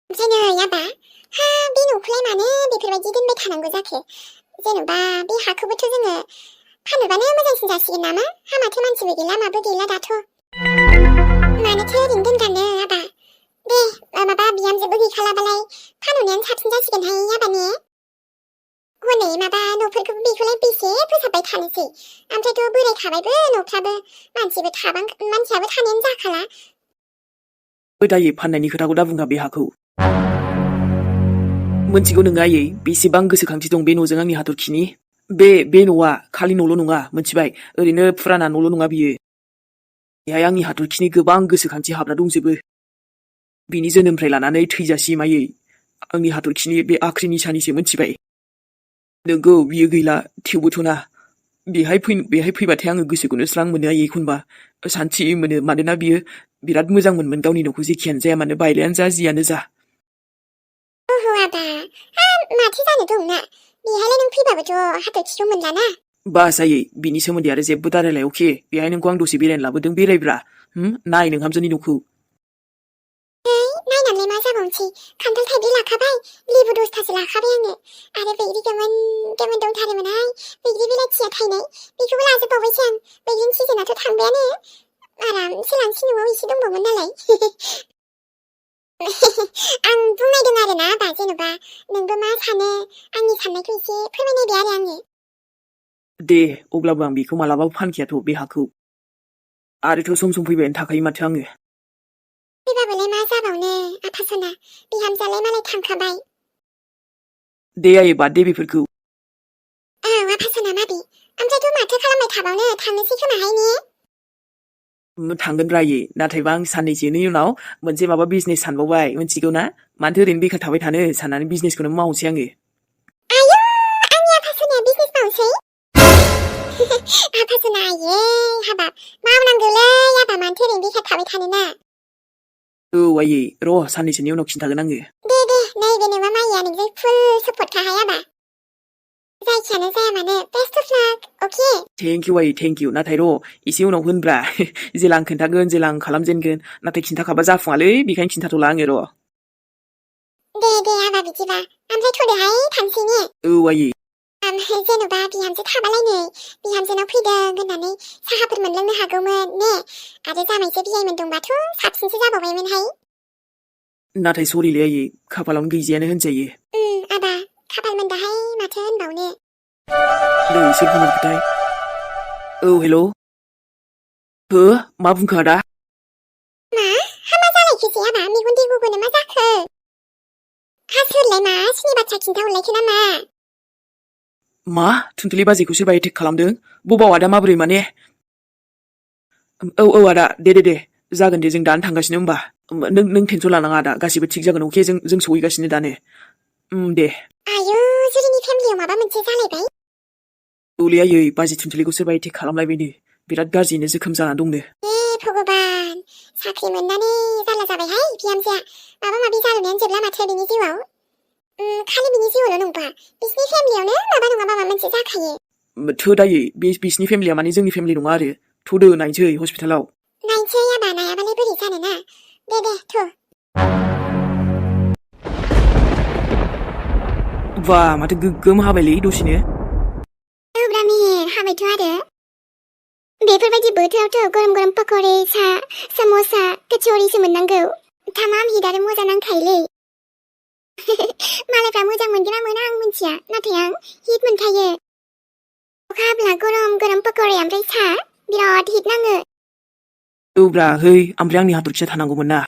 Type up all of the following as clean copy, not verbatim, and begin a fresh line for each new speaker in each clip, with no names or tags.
야봐. 비 노클레마는 비플바지 든베 타는 자케. 제노바 비 하크부터 증어. 파누바는 무장신 자식이나마 하마트만 집이길라 마부길라 다토. 마네트 린든가는 야봐. 네, 마바 미암제 부기 칼라발라이 파누년 사친 자식은 하이 야바니. 호네 마바 노플그 비클레 비세 부사바이 타는시. 암테도 부레 가발브 노크라브 만지브 타방 만지아브 타는 자칼라.
다이 판나니 그라고 다분가 비하고. मोनथिगौ नोङा आयै बेसेबां गोसोखांथि दं बे न'जों आंनि हाथरखिनि बे न'आ खालि न'ल' नङा मोनथिबाय ओरैनो फुराना न'ल' नङा बियो बेहाय आंनि हाथरखिनि गोबां गोसोखांथि हाबना दंजोबो बिनि जोनोमनिफ्राय लानानै थैजासिम आयै आंनि हाथरखिनि बे आख्रि निशानिसो मोनथिबाय नोंगौ बियो गैला थेवबोथ' ना बेहाय फैबाथाय आङो गोसोखौनो स्रां मोनो आयै एखनबा सान्थि मोनो मानोना बियो बिराद मोजां मोनमोन गावनि न'खौ जेखियानो जाया मानो बायलायानो जा जियानो जा
아바, 마치 자네 동나. 미하래 능 피바부터 하도 치료문다나.
बास आयै बिनि सोमोन्दै आरो जेबो दारायलाय अके बेहाय नोंखौ आं दसे बेरायनो लाबोदों बेरायब्रा नाय नोंहामजोनि न'खौ
नायनानलाय मा जाबावनोसै खान्थाल थाइब्रै लाखाबाय लेबु 10थासो लाखाबाय आङो आरो बैग्रि गोमोन दंथारोमोनहाय बैग्रि बिलाथिया थायनाय बेखौबो लाजोबबावबायसो आं बैग्रिनि सिजोनाथ' थांबायानो आरामसे लांसै न'आव एसे दंबावोमोन नालाय आं बुंनायदों आरोना आबा जेन'बा नोंबो मा सानो आंनि साननायखौ एसे फोरमायनायदो आरो आङो
दे अब्लाबो आं बेखौ मालाबाबो फानखायाथ' बे हाखौ आरोथ' सम फैबायानो थाखायो माथो आङो
फैबाबोलाय मा जाबावनो आफासना बिहामजोआलाय मालाय थांखाबाय
दे आयै बाद दे बेफोरखौ
औ आफासना माबि ओमफ्रायथ' माथो खालामबाय थाबावनो थांनोसै खोमाहाय ने
थांगोन रायै नाथायबा आं साननैसोनि उनाव मोनसे माबा बिजनेस सानबावबाय मिथिगौ ना मानोथो ओरैनो बेखार थाबाय थानो साननानै बिजनेसखौनो मावनोसै आङो
आयौ आंनि आफासनाया बिजनेस मावसै आफासना आयै हाबाब मावनांगौलै आबा मानोथो ओरैनो बेखार थाबाय थानो ना
औ आयै र' साननैसोनि उनाव खिन्थागोन आङो
दे नैबे नोमा माइया नोंजों फुल सापर्ट खाहाय आबा जायखियानो जाया मानो बेस्ट अफ लाक अके
थेंक इउ आयै थेंक इउ नाथाय र' एसे उनाव होनब्रा जेला आं खोन्थागोन जेला आं खालामजेनगोन नाथाय खिन्थाखाबा जाफुङालै बेखायनो खिन्थाथ'ला आङो र'
दे आबा बिदिबा ओमफ्राय थ'दोहाय थांसै ने
औ आयै
जेन'बा बिहामजो थाबालाय नै बिहामजोनाव फैदों होननानै साहाफोर मोनलोंनो हागौमोन ने आरो जामाइजो बियाइमोन दंबाथ' साबसिनसो जाबावबायमोनहाय
नाथाय सरिलै आयै खाफालावनो गैजायानो होनजायो
आबा खाफाल मोनदाहाय माथो होनबावनो
नै सोर फन हरखोथाय औ हेल' हो मा बुंखो आदा
मा हामा जालायखोसै आबा मेगन दैगुगुनो मा जाखो हा सोरलाय मा सिनि बाथ्रा खिन्थाहरलायखो नामा
मा थुनथुलि बाजैखौ सोरबा एटेक खालामदों बबाव आदा माबोरै माने औ आदा दे जागोन दे जों दानो थांगासिनो होमबा नों टेनसन लानाङा आदा गासिबो थिग जागोन अके जों सहैगासिनो दानो दे
आयौ जुरिनि फेमिलियाव माबा मोनसे जालायबाय
औलै आयै बाजै थुनथुलिखौ सोरबा एटेक खालामलायबायनो बिराद गाज्रियैनो जोखोम जाना दंनो
भगबान साख्रि मोननानै जारला जाबायहाय बिहामजोआ माबा माबि जालुनायानो जोबला माथो बिनि जिउआव खालि बिनि जिउआवल' नंबा बिसिनि फेमिलियावनो माबा नङा माबा मोनसे जाखायो
थोदायै बिसिनि फेमिलिया माने जोंनि फेमिलि नङा आरो थ'दो नायनोसै हस्पिटालाव
नायनोसै आबा नायाबालाय बोरै जानोना दे थ'
बा माथो गोगोम हाबायलै दसेनो
मेहेर हाबायथ' आरो बेफोरबायदि बोथोरावथ' गरम पक'रे सा सम'सा कचौरिसो मोननांगौ थामाम हिट आरो मोजां नांखायोलै मालायफ्रा मोजां मोनगोन ना मोना आं मिन्थिया नाथाय आं हिट मोनखायो अखा हाब्ला गरम पक'रे ओमफ्राय सा बिराद हिट नाङो
औब्रा है ओमफ्राय आंनि हाथरखिया थानांगौमोन ना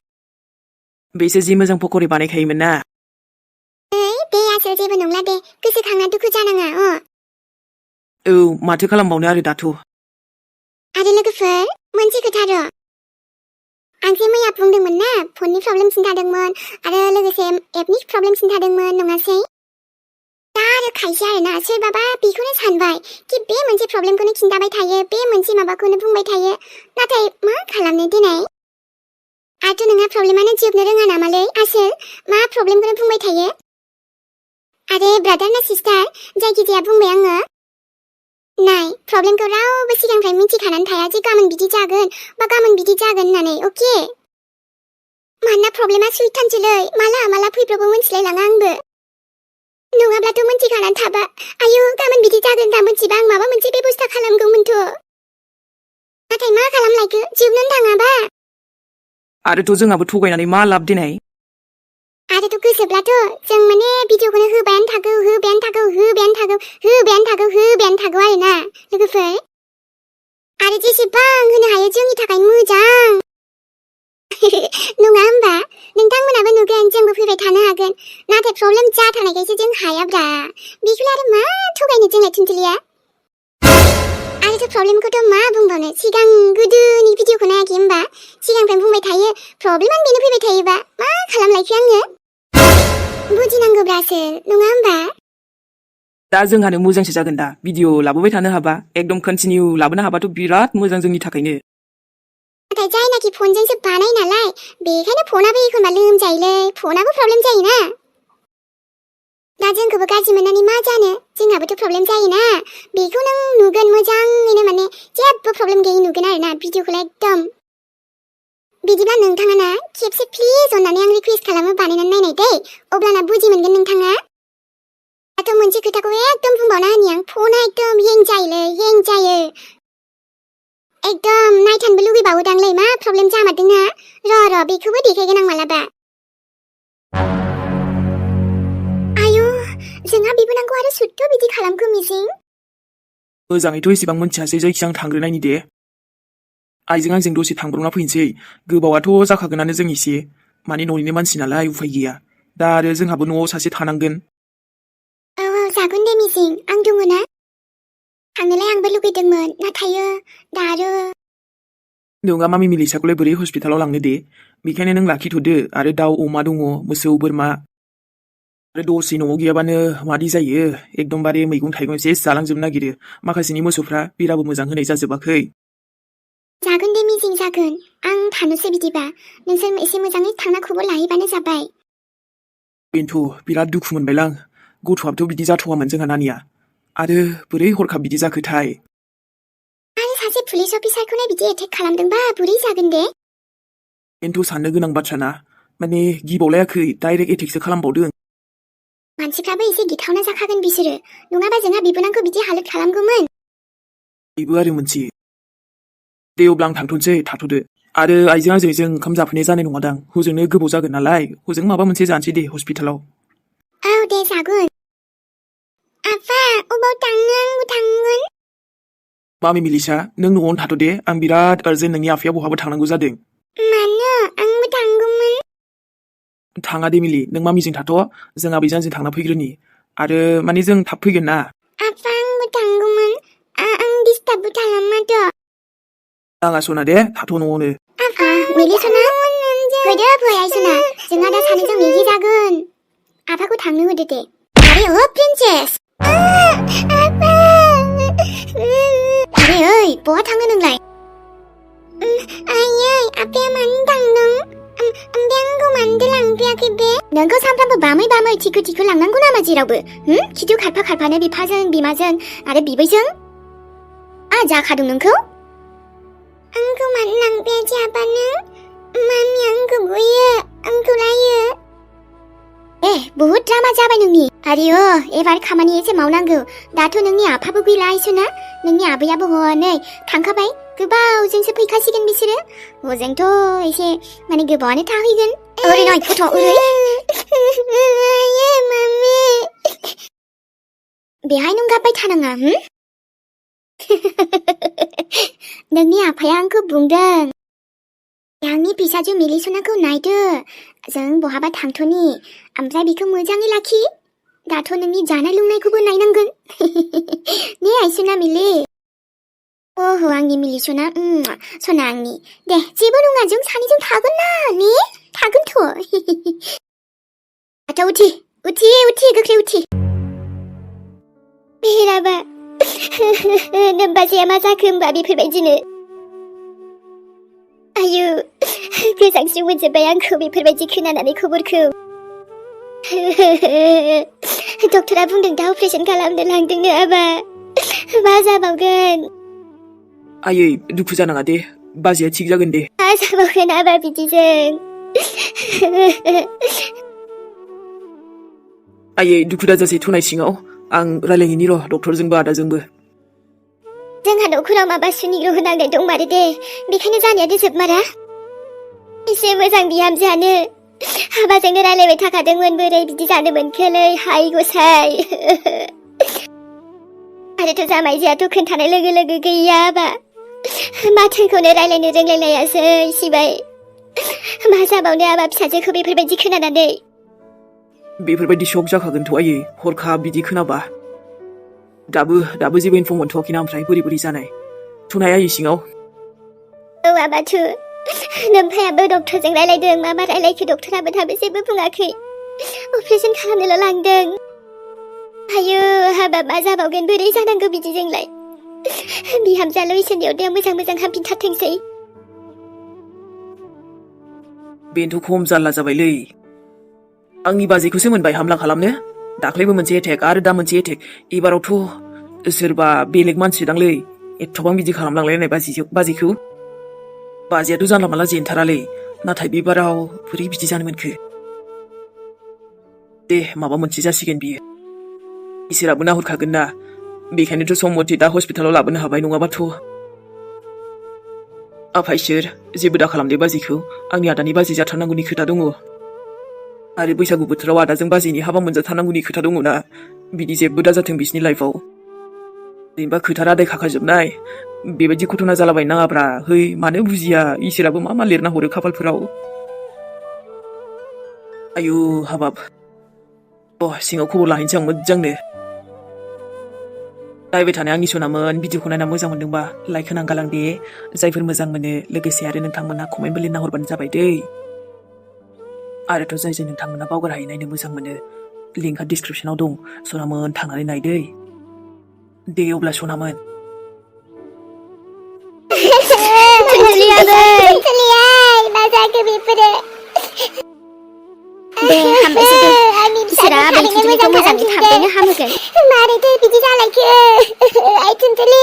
बेसो जि मोजां पक'रे बानायखायोमोन ना
बे आसोल जेबो नंला दे गोसोखांना दुखु जानाङा
औ माथो खालामबावनो आरो दाथ'
आरो लोगोफोर मोनसे खोथा र' आं जे मैया बुंदोंमोन ना फननि प्रब्लेम खिन्थादोंमोन आरो लोगोसे एपनि प्रब्लेम खिन्थादोंमोन नङासै दा आरो खायसे आरोना सोरबाबा बेखौनो सानबाय कि बे मोनसे प्रब्लेमखौनो खिन्थाबाय थायो बे मोनसे माबाखौनो बुंबाय थायो नाथाय मा खालामनो दिनै आरोथ' नोंहा प्रब्लेमानो जोबनो रोङा नामालै आसोल मा प्रब्लेमखौनो बुंबाय थायो आरे ब्रादार ना सिस्टार जायखिजाया बुंबाय आङो नाय प्रब्लेमखौ रावबो सिगांनिफ्राय मिथिखानानै थाया जे गाबोन बिदि जागोन बा गाबोन बिदि जागोन होननानै अके मानोना प्रब्लेमा सुइथानसैलै माला फैब्रबो मोनथिलायलाङा आंबो नङाब्लाथ' मोनथिखानानै थाबा आयौ गाबोन बिदि जागोन दा मोनथिबा आं माबा मोनसे बेबस्था खालामगौमोनथ' नाथाय मा खालामलायखो जोबनोनो थाङाबा
आरोथ' जोंहाबो थगायनानै मा लाब देनाय
आरोथ' गोसोब्लाथ' जों माने भिडिअखौनो होबायानो थागौ आरोना लोगोफोर आरो जेसेबां होनो हायो जोंनि थाखाय मोजां नङा होमबा नोंथांमोनाबो नुगोन जोंबो फैबाय थानो हागोन नाथाय प्रब्लेम जाथारनायखायसो जों हायाब्रा बेखौलाय आरो मा थगायनो जोंलाय थुनथुलिया आरोथ' प्रब्लेमखौथ' मा बुंबावनो सिगां गोदोनि भिडिअखौ नायाखै होमबा सिगांनिफ्रायनो बुंबाय थायो प्रब्लेमानो बेनो फैबाय थायोबा मा खालामलायखो आङो बुजिनांगौब्रासो नङा होमबा
दा जोंहानो मोजांसो जागोन दा भिडिअ लाबोबाय थानो हाबा एकदम कन्टिनिउ लाबोनो हाबाथ' बिराद मोजां जोंनि थाखायनो
नाथाय जायनाखि फनजोंसो बानाय नालाय बेखायनो फनाबो एखनबा लोमजायोलै फनाबो प्रब्लेम जायोना दा जोंखौबो गाज्रि मोननानै मा जानो जोंहाबोथ' प्रब्लेम जायोना बेखौ नों नुगोन मोजाङैनो माने जेबो प्रब्लेम गैयै नुगोन आरोना भिडिअखौलाय एकदम बिदिब्ला नोंथाङा ना खेबसे प्लिज अननानै आं रिकुवेस्ट खालामो बानायनानै नायनाय दै अब्लाना बुजि मोनगोन नोंथाङा दाथ' मोनसे खोथाखौ एकदम बुंबावना होनि आं फना एकदम हें जायो एकदम नायथानबो लुगैबावोदांलै मा प्रब्लेम जामारदोंना र' बेखौबो देखायगोन आं मालाबा आयु जोंहा बिबोनांखौ आरो सुद्ध बिदि खालामखो मिजिं
मोजाङैथ' एसेबां मोनथियासै जायखिया आं थांग्रोनायनि दे आइजों आंजों दसे थांब्रबना फैनोसै गोबावाथ' जाखागोनानो जों एसे माने न'निनो मानसि नालाय उफाय गैया दा आरो जोंहाबो न'आव सासे थानांगोन
औ जागोन दे मिजिं आं दङ ना थांनोलाय आंबो लुगैदोंमोन नाथाय दा आरो
नोंहा मामि मिलिसाखौलाय बोरै हस्पिटालाव लांनो दे बेखायनो नों लाखिथ'दो आरो दाउ अमा दङ मोसौ बोरमा आरो दसे न'आव गैयाबानो मादि जायो एकदमबारे मैगं थाइगं एसे जालांजोबनो नागिरो माखासेनि मोसौफ्रा बेराबो मोजां होनाय जाजोबाखै
जागोन दे मिजिं जागोन आं थानोसै बिदिबा नोंसोर एसे मोजाङै थांना खबर लाहैबानो जाबाय
बेनोथ' बिराद दुखु मोनबायलां गथ'आबोथ' बिदि जाथ'वामोन जोंहा नानिया आरो बोरै हरखाब बिदि जाखोथाय
आरो सासे पुलिस अफिसारखौनो बिदि एटेक खालामदोंबा बोरै जागोन दे
बेनोथ' साननो गोनां बाथ्राना माने गिबावलायाखै डाइरेक्ट एटेकसो खालामबावदों
मानसिफ्राबो एसे गिथावना जाखागोन बिसोरो नङाबा जोंहा बिबोनांखौ बिदि हालोद खालामगौमोन
बेबो आरो मोनसे दे अब्ला आं थांथ'नोसै थाथ'दो आरो आइजों आंजों जों ओंखाम जाफैनाय जानाय नङादां हजोंनो गोबाव जागोन नालाय हजों माबा मोनसे जानोसै दे हस्पिटालाव
औ दे जागोन आफा अबाव थांनो आंबो थांगोन
मामि मिलिसा नों न'आवनो थाथ' दे आं बिराद आर्जेन्ट नोंनि आफाया बहाबा थांनांगौ जादों
मानो आंबो थांगौमोन
थाङा दे मिलि नों मामिजों थाथ' जों आबैजों आंजों थांना फैग्रोनि आरो माने जों थाब फैगोन ना
आफा आंबो थांगौमोन आं डिस्टार्बबो खालामाथ'
नाङा सना दे थाथ' न'आवनो
आफा मिलि सना फैदो फै आइ सना जोंहा दा सानैजों मेगि जागोन आफाखौ थांनो होदो दे आरे ओ प्रिन्सेस आफा आरे ओइ बहा थाङो नोंलाय आयै आफाया मानो थांदों ओमफ्राय आंखौ मानोथो लांफैयाखै बे नोंखौ सानफ्रामबो बामै थिखो लांनांगौ नामा जेरावबो खिथु खारफानो बिफाजों बिमाजों आरो बिबैजों जाखादों नोंखौ आंखौ मानो लांफैयासै आफा नों मामि आंखौ बुयो आंखौ रायो बहुत द्रामा जाबाय नोंनि आरे एबार खामानि एसे मावनांगौ दाथ' नोंनि आफाबो गैला आइसना नोंनि आबैयाबो हनै थांखाबाय गोबावजोंसो फैखासिगोन बिसोरो हजोंथ' एसे माने गोबावानो थाहैगोन ओरै नय गथ' ओरै मामि बेहाय नों गाबबाय थानाङा नोंनि आफाया आंखौ बुंदों आंनि फिसाजो मिलिसनाखौ नायदो जों बहाबा थांथ'नि ओमफ्राय बेखौ मोजाङै लाखि दाथ' नोंनि जानाय लोंनायखौबो नायनांगोन ने आइसना मिलि ओहो आंनि मिलि सना सना आंनि दे जेबो नङा जों सानैजों थागोन ना ने थागोनथ' आथा उथि गोख्रै उथि बेराबा नोमबाजैया मा जाखो होमबा बेफोरबायदिनो आयु गोजांस्रिउ मोनजोब्बाय आंखौ बेफोरबायदि खोनानानै खबरखौ डक्टरा बुंदों दा अपारेसन खालामनो लांदोंनो आबा मा जाबावगोन
आयै दुखु जानाङा दे बाजैया थिग जागोन दे
मा जाबावगोन आबा बिदिजों
आयै दुखु दाजासै थुनाय सिङाव आं रायलायहैनि र' डक्टरजोंबो आदाजोंबो
जोंहा न'खराव माबा सुनिग्रह नांनाय दंमारो दे बेखायनो जानायानो जोबमारा एसे मोजां बिहामजोआनो हाबाजोंनो रायलायबाय थाखादोंमोन बोरै बिदि जानो मोनखोलै हाय गसाय आरोथ' जामाइजोआथ' खोन्थानाय लोगो लोगो गैया हाबा माथोखौनो रायलायनो रोंलायलायासै सिबाय मा जाबावनो हाबा फिसाजोखौ बेफोरबायदि खोनानानै
बेफोरबायदि शक जाखागोनथ' आयै हरखाब बिदि खोनाबा दाबो जेबो इनफर्म मोनथ'वाखैना ओमफ्राय बोरै जानाय थुनाय आयै सिङाव
औ आबाथु नोमफायाबो डक्टरजों रायलायदों मा रायलायखो डक्टराबो दाबो जेबो बुङाखै अपारेसन खालामनोल' लांदों आयो हाबा मा जाबावगोन बोरै जानांगौ बिदिजोंलाय बिहामजोआल' इसोरनि अरदायाव मोजां हामफिनथारथोंसै
बेनोथ' खम जारला जाबायलै आंनि बाजैखौसो मोनबाय हामला खालामनो दाख्लैबो मोनसे एटेक आरो दा मोनसे एटेक एबारावथ' सोरबा बेलेग मानसि दांलै एथबां बिदि खालामलांलायनाय बाजैखौ बाजैयाथ' जानला मानला जेनथारालै नाथाय बेबाराव बोरै बिदि जानो मोनखो दे माबा मोनसे जासिगोन बियो इसोराबो नाहरखागोन ना बेखायनोथ' सम मथे दा हस्पिटालाव लाबोनो हाबाय नङाबाथ' आफा इसोर जेबो दा खालामदे बाजैखौ आंनि आदानि बाजै जाथारनांगौनि खोथा दङ आरो बैसागु बोथोराव आदाजों बाजैनि हाबा मोनजाथारनांगौनि खोथा दङना बिदि जेबो दा जाथों बिसिनि लाइफआव जेनेबा खोथा रादाय खाखाजोबनाय बेबायदि घटना जालाबायनो नाङाब्रा है मानो बुजिया इसोराबो मा लिरना हरो खाफालफोराव आयु हाबाब सिङाव खबर लाहैनोसै आं मोजांनो नायबाय थानाय आंनि सनामोन भिडिअखौ नायना मोजां मोनदोंबा लाइक होनां गालां दे जायफोर मोजां मोनो लोगोसे आरो नोंथांमोना कमेन्टबो लिरना हरबानो जाबाय दै आरोथ' जाय नोंथांमोना बावगारहायै नायनो मोजां मोनो लिंकआ डिसक्रिपसनाव दं सनामोन थांनानै नाय दै दे अब्ला सनामोन
मा जाखो बेफोरो दे हामबायसै दे इसोरा आबै थुनथुलिखौ मोजाङै थाबैनो हामहोगोन मारैथो बिदि जालायखो आइ थुनथुलि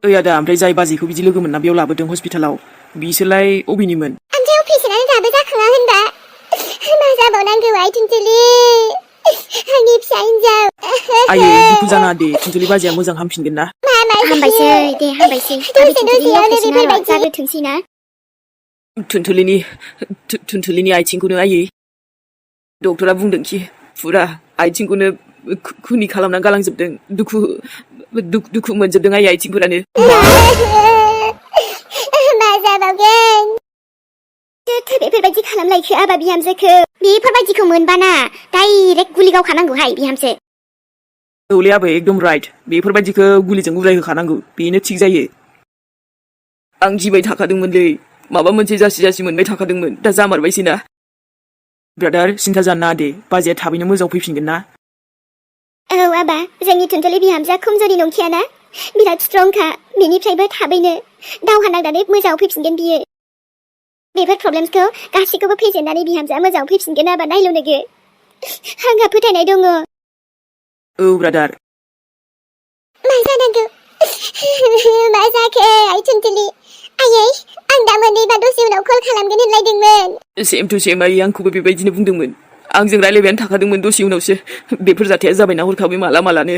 ओइ आदा ओमफ्राय जाय बाजैखौ बिदि लोगो मोनना बेयाव लाबोदों हस्पिटालाव बिसोरलाय अबेनिमोन
ओमफ्राय अपारेसनानो दाबो जाखाङा होनबा मा जाबावनांगौ आइ थुनथुलि आंनि फिसा हिन्जाव
आयै दुखु जानाङा दे थुनथुलि बाजैया मोजां हामफिनगोन ना
हामबायसै दे हामबायसै आबै थुनथुलिनि अपारेसना जाग्रोथोंसै ना
थुनथुलिनि आथिंखौनो आयै डक्टरा बुंदोंखि फुरा आथिंखौनो खुनि खालामना गालांजोबदों दुखु मोनजोबदों आयै आथिंफोरानो
मा जाबावगोन सोरथो बेफोरबायदि खालामलायखो आबा बिहामजोखौ बेफोरबायदिखौ मोनबाना डाइरेक्ट गुलि गावखानांगौहाय बिहामजो
औलै आबै एकदम राइट बेफोरबायदिखौ गुलिजों उरायहोखानांगौ बेनो थिग जायो आं गिबाय थाखादोंमोनलै माबा मोनसे जासि मोनबाय थाखादोंमोन दा जामारबायसैना ब्रादार सिन्था जानो नाङा दे बाजैया थाबैनो मोजां फैफिनगोन ना
औ आबा जोंनि थुनथुलि बिहामजोआ खमजोरि नंखायाना बिराद स्ट्रंखा बेनिफ्रायबो थाबैनो दावहा नांनानै मोजाङाव फैफिनगोन बियो बेफोर प्रब्लेमसखौ गासैखौबो फेजेननानै बिहामजोआ मोजाङाव फैफिनगोन आबा नायल' नोगो आंहा फोथायनाय दङ
औ ब्रादार
मा जानांगौ मा जाखो आइ थुनथुलि आयै आं दा मोनैबा दसे उनाव कल खालामगोन होनलायदोंमोन
सेम टु सेम आयै आंखौबो बेबायदिनो बुंदोंमोन आंजों रायलायबायानो थाखादोंमोन दसे उनावसो बेफोर जाथाया जाबायना हरखाबै मालानो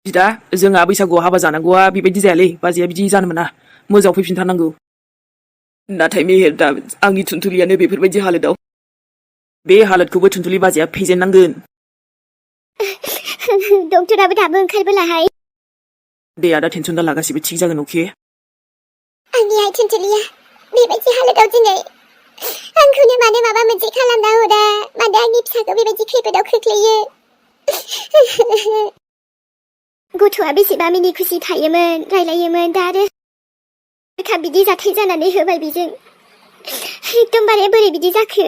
बिदा जोंहा बैसागुआव हाबा जानांगौआ बेबायदि जायालै बाजैया बिदि जानो मोना मोजाङाव फैफिनथारनांगौ नाथाय मेहेर दा आंनि थुनथुलियानो बेफोरबायदि हालोदाव बे हालोदखौबो थुनथुलि बाजैया फेजेननांगोन
डक्टराबो दाबो ओंखारबोलाहाय
दे आदा टेनसन दा लागासिबो थिग जागोन अके
आंनि आइ थुनथुलिया बेबायदि हालोदाव दिनै आंखौनो मानो माबा मोनसे खालामना हरा मानो आंनि फिसाखौ बेबायदि खैफोदाव खोख्लैयो गथ'आ बेसेबा मिनि खुसि थायोमोन रायलायोमोन दा आरो बिदि जाथाय जानानै होबाय बेजों एकदमबारे बोरै बिदि जाखो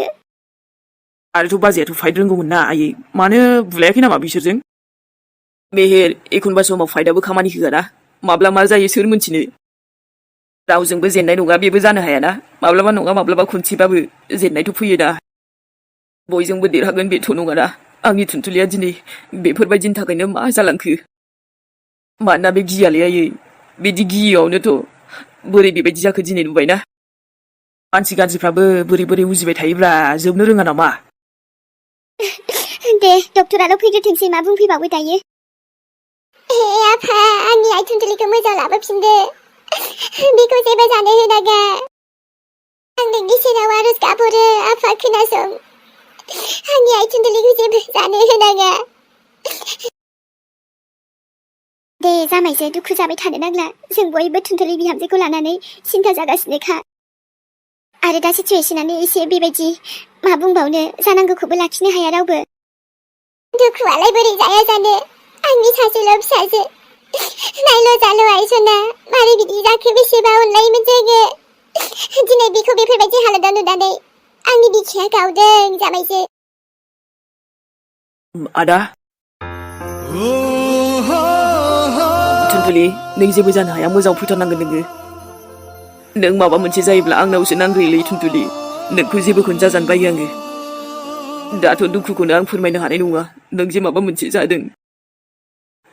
आरोथ' बाजैयाथ' फाइट रोंगौमोन ना आयै मानो बुलायाखै नामा बिसोरजों मेहेर एखनबा समाव फाइटआबो खामानि होआ ना माब्ला मा जायो सोर मोनथिनो रावजोंबो जेननाय नङा बेबो जानो हायाना माब्लाबा नङा माब्लाबा खनसेबाबो जेननायथ' फैयो दा बयजोंबो देरहागोन बेथ' नङाना आंनि थुनथुलिया दिनै बेफोरबायदिनि थाखायनो मा जालांखो मानोना बे गियालै आयै बिदि गियियावनोथ' बोरै बेबायदि जाखो दिनै नुबायना मानसि गाज्रिफ्राबो बोरै बोरै उजिबाय थायोब्रा जोबनो रोङा नामा?
दे डक्टराल' फैग्रोथोंसै मा बुंफैबावो दायो। आफा आंनि आइ थुनथुलिखौ मोजां लाबोफिनदो। बेखौ जेबो जानो होनाङा। आं नोंनि सेराव आरज गाबहरो आफा खोनासं। आंनि आइ थुनथुलिखौ जेबो जानो होनाङा। दे जामायजो दुखु जाबाय थानो नांला। जों बयबो थुनथुलि बिहामजोखौ लानानै सिन्था जागासिनोखा। आरो दा सिचुवेसनानो एसे बेबायदि मा बुंबावनो जानांगौखौबो लाखिनो हाया रावबो। दुखुआलाय बोरै जाया जानो आंनि सासेल' फिसाजो। नायल' जाल' आइसना मारै बिदि जाखो बेसेबा अनलायोमोन जोङो। दिनै बेखौ बेफोरबायदि हालोदाव नुनानै आंनि बिखाया गावदों जामायजो।
आदा थुनथुलि नों जेबो जानो हाया मोजां फैथारनांगोन नोङो। नों माबा मोनसे जायोब्ला आंनावसो नांग्रोयोलै थुनथुलि। नोंखौ जेबोखौनो जाजानो बायो आङो। दाथ' दुखुखौनो आं फोरमायनो हानाय नङा नों जे माबा मोनसे जादों।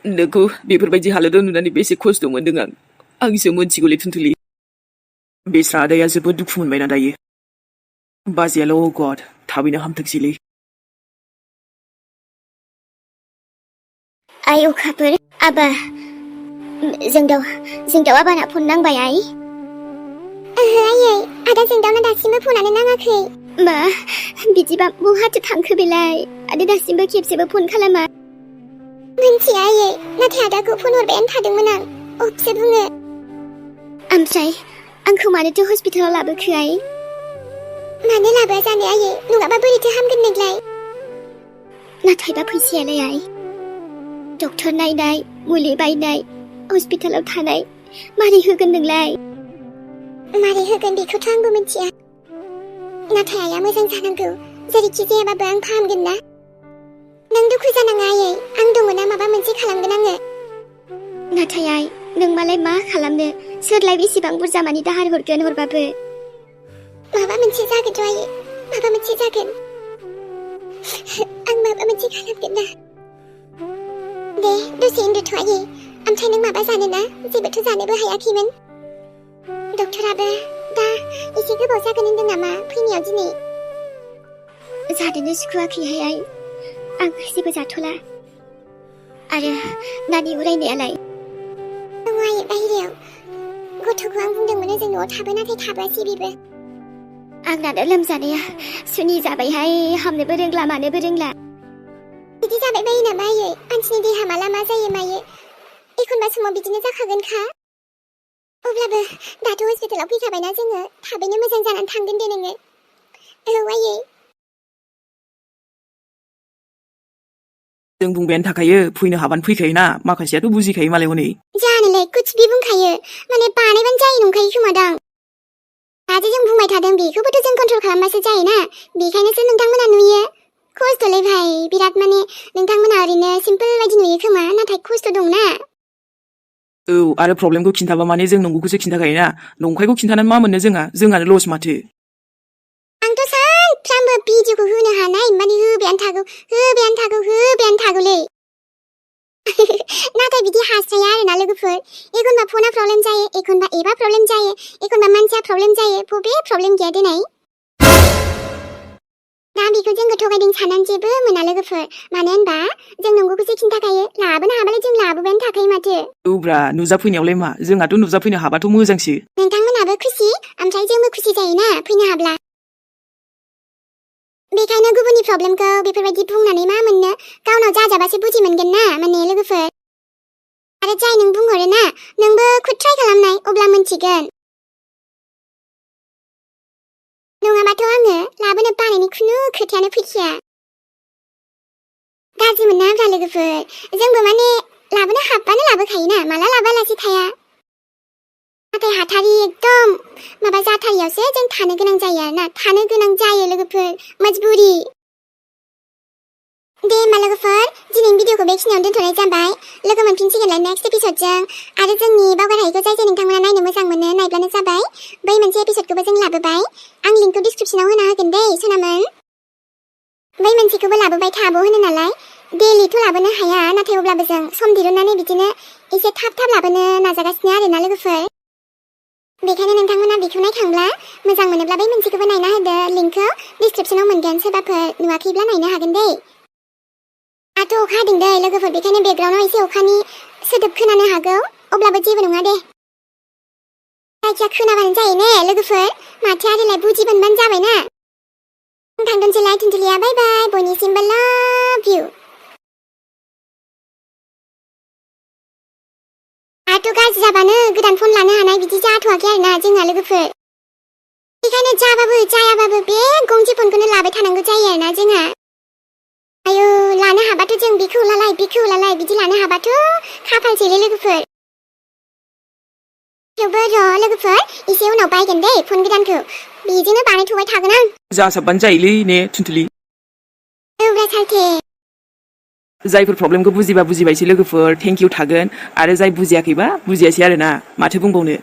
नोंखौ बेफोरबायदि हालोदाव नुनानै बेसे खस्थ' मोनदों आंसो मोनथिगौलै थुनथुलि। बेस्रा आदाया जोबोद दुखु मोनबायना दायो। बाजैयाल' गड थाबैनो हामथोंसैलै।
आइ अखाफोर आबा जोंदाव आबाना फन नांबाय आइ। आयै आदा जोंदावना दासिमबो फनानो नाङाखै। मा बिदिबा बहाथो थांखो बेलाय? आदा दासिमबो खेबसेबो फन खालामा। मिन्थिया आयै नाथाय आदाखौ फन हरबायानो थादोंमोन आं अफसो बुङो। ओमफ्राय आंखौ मानोथो हस्पिटालाव लाबोखो आइ? मानो लाबोआ जानो आयै नङाबा बोरैथो हामगोन नोंलाय? नाथायबा फैसायालाय आइ? डक्टर नायनाय मुलि बायनाय हस्पिटालाव थानाय मारै होगोन नोंलाय? मारै होगोन बेखौथ' आंबो मिथिया। नाथाय आइया मोजां जानांगौ। जेरैखि जायाबाबो आं फाहामगोन ना। नों दुखु जानाङा आयै आं दङना माबा मोनसे खालामगोन आङो। नाथाय आइ नों मालाय मा खालामनो सोरलाय बेसेबां बुरजा मानि दाहार हरगोन हरबाबो? माबा मोनसे जागोनथ' आयै माबा मोनसे जागोन। आं माबा मोनसे खालामगोन ना। दे दसे उन्दुथ' आयै। ओमफ्राय नों माबा जानोना? जेबोथ' जानोबो हायाखैमोन। डक्टराबो दा एसे गोबाव जागोन होनदों नामा फैनायाव दिनै? जादोंनो सुखुवाखैहाय आइ। आं जेबो जाथ'ला। आरो नानि उरायनायालाय? दङ आयै बाहेरायाव। गथ'खौ आं बुंदोंमोन ओजों न'आव थाबो नाथाय थाबोआसै बेबो। आंनानो लोमजानाया सुनि जाबायहाय हामनोबो रोंला मानोबो रोंला। बिदि जाबाय बायो नामा आयै? मानसिनि देहा माला मा जायो मायो एखनबा समाव बिदिनो जाखागोनखा। अब्लाबो दाथ' हस्पिटालाव फैखाबायना जोङो थाबैनो मोजां जानानै थांगोन दे नोङो। औ आयै।
जों बुंबायानो थाखायो फैनो हाबानो फैखायोना माखासेयाथ' बुजिखायो मालाय हनै।
जानोलाय कुछ भी बुंखायो माने बानायबानो जायो नंखायो खोमादां। दाजे जों बुंबाय थादों बेखौबोथ' जों कन्ट्रल खालामबासो जायोना। बेखायनोसो नोंथांमोना नुयो। खस्थ'लै भाइ बिराद माने नोंथांमोना ओरैनो सिम्पोल बायदि नुयो खोमा नाथाय खस्थ' दंना।
औ आरो प्रब्लेमखौ खिन्थाबा माने जों नंगौखौसो खिन्थाखायोना। नंखायखौ खिन्थानानै मा मोननो जोंहानो लस माथो। आंथ'
सानफ्रामबो भिडिअखौ होनो हानाय माने होबायानो थागौलै। नाथाय बिदि हास्राया आरोना लोगोफोर। एखनबा फना प्रब्लेम जायो एखनबा एबा प्रब्लेम जायो एखनबा मानसिया प्रब्लेम जायो। बबे प्रब्लेम गैया देनाय? दा बेखौ जोंखौ थगायदों साननानै जेबो मोना लोगोफोर। मानो होनबा जों नंगौखौसो खिन्थाखायो। लाबोनो हाबालाय जों लाबोबायानो थाखायो माथो।
औब्रा नुजाफैनायावलाय मा जोंहाथ' नुजाफैनो हाबाथ' मोजांसो।
नोंथांमोनाबो खुसि ओमफ्राय जोंबो खुसि जायोना फैनो हाब्ला। बेखायनो गुबुननि प्रब्लेमखौ बेफोरबायदि बुंनानै मा मोननो? गावनाव जाजाबासो बुजि मोनगोन ना माने लोगोफोर। आरो जाय नों बुंहरो ना नोंबो खुद ट्राइ खालामनाय अब्ला मोनथिगोन। नङाबाथ' आङो लाबोनो बानायनि खुनु खोथायानो फैखाया। गाज्रि मोनना आंहा लोगोफोर। जोंबो माने लाबोनो हाब्बानो लाबोखायोना माला लाबोआलासे थाया। नाथाय हाथारि एकदम माबा जाथारियावसो जों थानो गोनां जायो आरोना। थानो गोनां जायो लोगोफोर मजबुरि। दे होमबा लोगोफोर दिनैनि भिडिअखौ बेखिनियावनो दोनथ'नाय जाबाय। लोगो मोनफिनसिगोनलाय नेक्स्ट एपिसोडजों। आरो जोंनि बावगारहायैखौ जाय नोंथांमोना नायनो मोजां मोनो नायब्लानो जाबाय। बै मोनसे एपिसोडखौबो जों लाबोबाय। आं लिंकखौ डिसक्रिपसनाव होना होगोन दे सनामोन। बै मोनसेखौबो लाबोबाय थाबो होनो नालाय डेलिथ' लाबोनो हाया नाथाय अब्लाबो जों सम दिरुननानै बिदिनो एसे थाब लाबोनो नाजागासिनो आरोना लोगोफोर। बेखायनो नोंथांमोना बेखौ नायखांब्ला मोजां मोनोब्ला बै मोनसेखौबो नायना होदो लिंकखौ डिसक्रिपसनाव मोनगोन सोरबाफोर नुवाखैब्ला नायनो हागोन दै दाथ' अखा हादों दै लोगोफोर बेखायनो बेकग्राउन्डआव एसे अखानि सोदोब खोनानो हागौ अब्लाबो जेबो नङा दे जायखिया खोनाबानो जायो ने लोगोफोर माथो आरोलाय बुजिबानो जाबाय ना थांदोनसैलाय थुनथुलिया बाय बाय बयनिसिमबो लाभ इउ आथ' गाज्रि जाबानो गोदान फन लानो हानाय बिदि जाथ'वाखै आरोना जोंहा लोगोफोर बेखायनो जाबाबो जायाबाबो बे गंसे फनखौनो लाबाय थानांगौ जायो आरोना जोंहा आयौ लानो हाबाथ' जों बेखौ लालाय बिदि लानो हाबाथ' खाफालसैलै लोगोफोर थेवबो र' लोगोफोर एसे उनाव बायगोन दै फन गोदानखौ बेजोंनो बानायथ'बाय थागोन आं
जासाबबानो जायोलै ने थुनथुलि
औब्रा सालथे
जायफोर प्रब्लेमखौ बुजिबा बुजिबायसै लोगोफोर थेंक इउ थागोन आरो जाय बुजियाखैबा बुजियासै आरोना माथो बुंबावनो